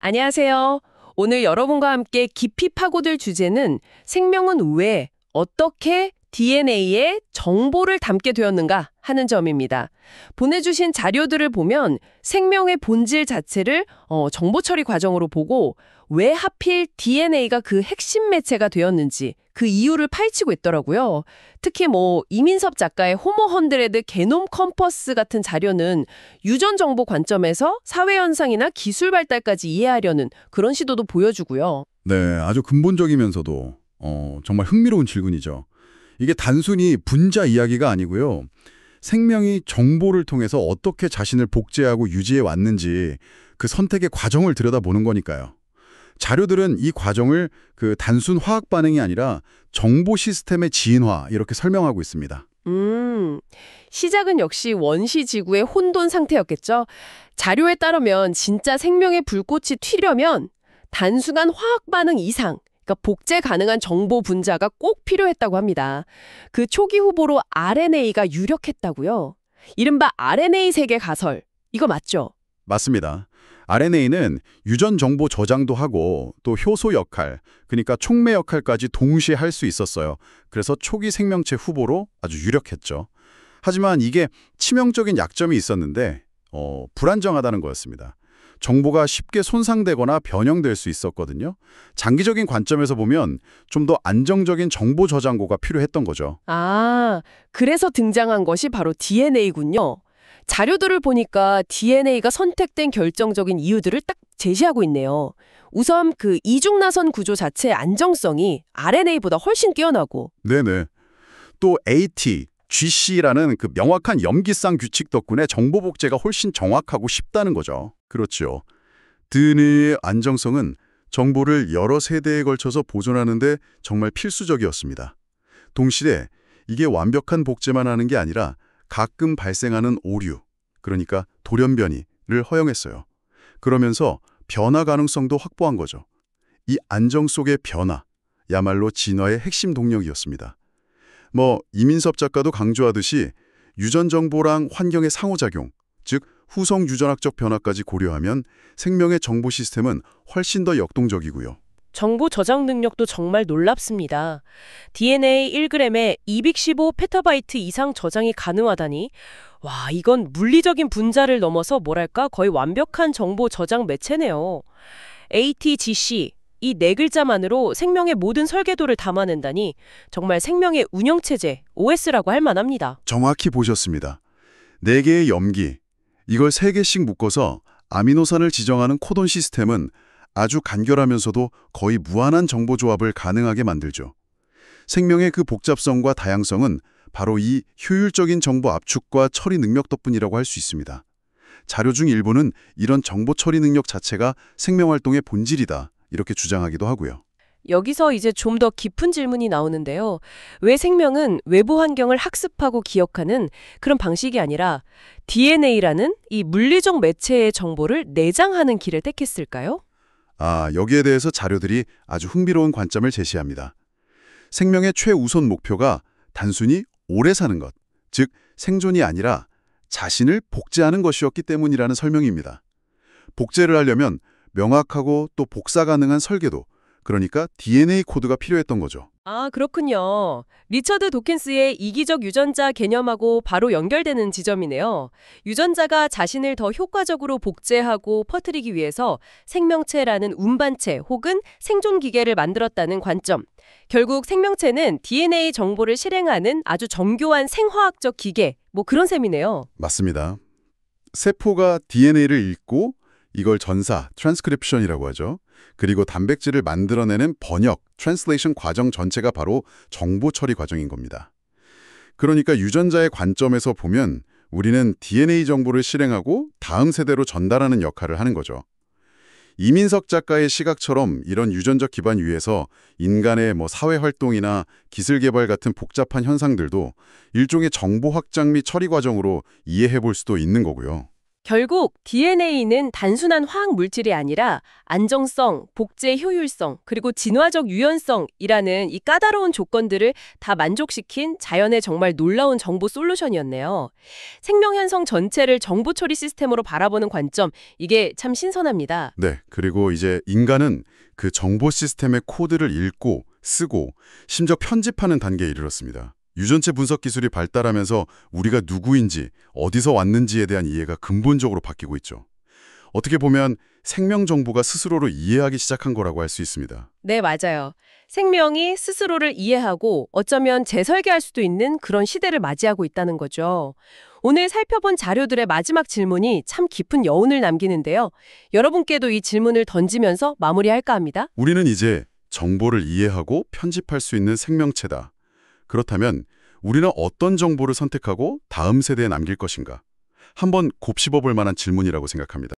안녕하세요. 오늘 여러분과 함께 깊이 파고들 주제는 생명은 왜 어떻게 DNA에 정보를 담게 되었는가 하는 점입니다. 보내주신 자료들을 보면 생명의 본질 자체를 정보 처리 과정으로 보고 왜 하필 DNA가 그 핵심 매체가 되었는지 그 이유를 파헤치고 있더라고요. 특히 이민섭 작가의 호모 헌드레드 게놈 컴퍼스 같은 자료는 유전 정보 관점에서 사회 현상이나 기술 발달까지 이해하려는 그런 시도도 보여주고요. 네, 아주 근본적이면서도 정말 흥미로운 질문이죠. 이게 단순히 분자 이야기가 아니고요. 생명이 정보를 통해서 어떻게 자신을 복제하고 유지해 왔는지 그 선택의 과정을 들여다보는 거니까요. 자료들은 이 과정을 그 단순 화학 반응이 아니라 정보 시스템의 진화 이렇게 설명하고 있습니다. 시작은 역시 원시 지구의 혼돈 상태였겠죠. 자료에 따르면 진짜 생명의 불꽃이 튀려면 단순한 화학 반응 이상, 그러니까 복제 가능한 정보 분자가 꼭 필요했다고 합니다. 그 초기 후보로 RNA가 유력했다고요. 이른바 RNA 세계 가설, 이거 맞죠? 맞습니다. RNA는 유전 정보 저장도 하고 또 효소 역할, 그러니까 촉매 역할까지 동시에 할 수 있었어요. 그래서 초기 생명체 후보로 아주 유력했죠. 하지만 이게 치명적인 약점이 있었는데 불안정하다는 거였습니다. 정보가 쉽게 손상되거나 변형될 수 있었거든요. 장기적인 관점에서 보면 좀 더 안정적인 정보 저장고가 필요했던 거죠. 아, 그래서 등장한 것이 바로 DNA군요. 자료들을 보니까 DNA가 선택된 결정적인 이유들을 딱 제시하고 있네요. 우선 그 이중나선 구조 자체의 안정성이 RNA보다 훨씬 뛰어나고. 네네. 또 AT, GC라는 그 명확한 염기상 규칙 덕분에 정보 복제가 훨씬 정확하고 쉽다는 거죠. 그렇죠. DNA의 안정성은 정보를 여러 세대에 걸쳐서 보존하는 데 정말 필수적이었습니다. 동시에 이게 완벽한 복제만 하는 게 아니라 가끔 발생하는 오류, 그러니까 돌연변이를 허용했어요. 그러면서 변화 가능성도 확보한 거죠. 이 안정 속의 변화야말로 진화의 핵심 동력이었습니다. 이민섭 작가도 강조하듯이 유전 정보랑 환경의 상호작용, 즉 후성 유전학적 변화까지 고려하면 생명의 정보 시스템은 훨씬 더 역동적이고요. 정보 저장 능력도 정말 놀랍습니다. DNA 1g에 215 페타바이트 이상 저장이 가능하다니, 와, 이건 물리적인 분자를 넘어서 거의 완벽한 정보 저장 매체네요. ATGC, 이 네 글자만으로 생명의 모든 설계도를 담아낸다니 정말 생명의 운영체제, OS라고 할 만합니다. 정확히 보셨습니다. 4개의 염기, 이걸 3개씩 묶어서 아미노산을 지정하는 코돈 시스템은 아주 간결하면서도 거의 무한한 정보 조합을 가능하게 만들죠. 생명의 그 복잡성과 다양성은 바로 이 효율적인 정보 압축과 처리 능력 덕분이라고 할 수 있습니다. 자료 중 일부는 이런 정보 처리 능력 자체가 생명활동의 본질이다, 이렇게 주장하기도 하고요. 여기서 이제 좀 더 깊은 질문이 나오는데요. 왜 생명은 외부 환경을 학습하고 기억하는 그런 방식이 아니라 DNA라는 이 물리적 매체의 정보를 내장하는 길을 택했을까요? 여기에 대해서 자료들이 아주 흥미로운 관점을 제시합니다. 생명의 최우선 목표가 단순히 오래 사는 것, 즉 생존이 아니라 자신을 복제하는 것이었기 때문이라는 설명입니다. 복제를 하려면 명확하고 또 복사 가능한 설계도, 그러니까 DNA 코드가 필요했던 거죠. 아, 그렇군요. 리처드 도킨스의 이기적 유전자 개념하고 바로 연결되는 지점이네요. 유전자가 자신을 더 효과적으로 복제하고 퍼뜨리기 위해서 생명체라는 운반체 혹은 생존 기계를 만들었다는 관점. 결국 생명체는 DNA 정보를 실행하는 아주 정교한 생화학적 기계, 그런 셈이네요. 맞습니다. 세포가 DNA를 읽고 이걸 전사, 트랜스크립션이라고 하죠. 그리고 단백질을 만들어내는 번역, 트랜슬레이션 과정 전체가 바로 정보 처리 과정인 겁니다. 그러니까 유전자의 관점에서 보면 우리는 DNA 정보를 실행하고 다음 세대로 전달하는 역할을 하는 거죠. 이민석 작가의 시각처럼 이런 유전적 기반 위에서 인간의 사회활동이나 기술 개발 같은 복잡한 현상들도 일종의 정보 확장 및 처리 과정으로 이해해 볼 수도 있는 거고요. 결국 DNA는 단순한 화학 물질이 아니라 안정성, 복제 효율성, 그리고 진화적 유연성이라는 이 까다로운 조건들을 다 만족시킨 자연의 정말 놀라운 정보 솔루션이었네요. 생명 현상 전체를 정보 처리 시스템으로 바라보는 관점, 이게 참 신선합니다. 네, 그리고 이제 인간은 그 정보 시스템의 코드를 읽고 쓰고 심지어 편집하는 단계에 이르렀습니다. 유전체 분석 기술이 발달하면서 우리가 누구인지, 어디서 왔는지에 대한 이해가 근본적으로 바뀌고 있죠. 어떻게 보면 생명 정보가 스스로를 이해하기 시작한 거라고 할 수 있습니다. 네, 맞아요. 생명이 스스로를 이해하고 어쩌면 재설계할 수도 있는 그런 시대를 맞이하고 있다는 거죠. 오늘 살펴본 자료들의 마지막 질문이 참 깊은 여운을 남기는데요. 여러분께도 이 질문을 던지면서 마무리할까 합니다. 우리는 이제 정보를 이해하고 편집할 수 있는 생명체다. 그렇다면 우리는 어떤 정보를 선택하고 다음 세대에 남길 것인가? 한번 곱씹어 볼 만한 질문이라고 생각합니다.